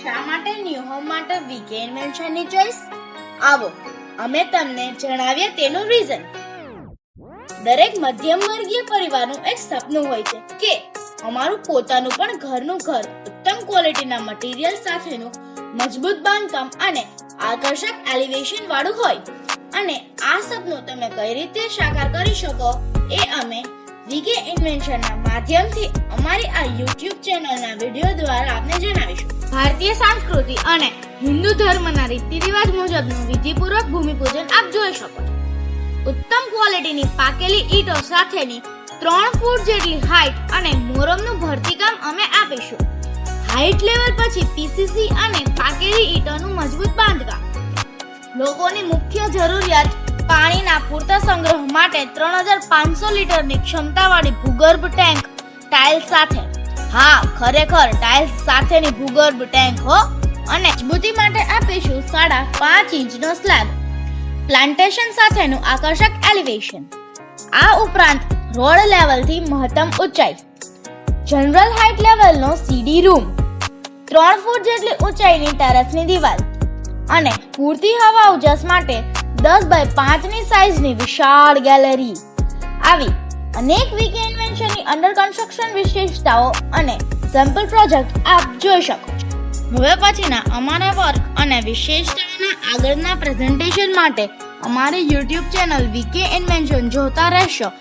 શા માટે new home માટે વીકે ઇન્વેન્શનની ચોઈસ? આવો અમે તમને જણાવીએ તેનું રીઝન. દરેક મધ્યમ વર્ગીય પરિવારનું એક સપનું હોય છે કે અમારું પોતાનું પણ ઘરનું ઘર ઉત્તમ ક્વોલિટીના મટીરીયલ સાથેનું મજબૂત બાંધકામ અને આકર્ષક એલિવેશન વાળું હોય. અને આ સપનું તમે કઈ રીતે સાકાર કરી શકો એ અમે વીકે ઇન્વેન્શનના માધ્યમથી અમારી આ YouTube ચેનલના વિડીયો દ્વારા આપને જણાવીશું. ભારતીય સંસ્કૃતિ અને હિન્દુ ધર્મના રીતિ રિવાજ મુજબનું વિધિપૂર્વક ભૂમિપૂજન આપ જોઈ શકો છો. ઉત્તમ ક્વોલિટીની પાકેલી ઈંટો સાથેની 3 ફૂટ જેટલી હાઈટ અને મોરમનું ભરતીકામ અમે આપીશું. હાઈટ લેવલ પછી પીસીસી અને પાકેલી ઈંટોનું મજબૂત બાંધકામ. લોકોની મુખ્ય જરૂરિયાત પાણીના પૂરતા સંગ્રહ માટે 3500 લીટરની ક્ષમતાવાળી ભૂગર્ભ ટેન્ક ટાઇલ્સ સાથે. હા, ખરેખર ટાઇલ્સ સાથેની ભૂગર્ભ ટેન્ક હો. અને મજબૂતી માટે આપીશું 5.5 ઇંચનો સ્લેબ. પ્લાન્ટેશન સાથેનું આકર્ષક એલિવેશન. આ ઉપરાંત રોડ લેવલથી મહત્તમ ઊંચાઈ. જનરલ હાઇટ લેવલનો સીડી રૂમ. 3 ફૂટ જેટલી ઊંચાઈની ટેરેસની દિવાલ. અને પૂરતી હવા ઉજાસ માટે 10x5 ની સાઈઝની વિશાળ ગેલેરી. આવી અનેક વીકે ઇન્વેન્શનની અંડર કન્સ્ટ્રક્શન વિશેષતાઓ અને સેમ્પલ પ્રોજેક્ટ આપ જોઈ શકો છો. હવે પછીના અમારા વર્ક અને વિશેષતાઓના આગળના પ્રેઝન્ટેશન માટે અમારી YouTube ચેનલ વીકે ઇન્વેન્શન જોતા રહેશો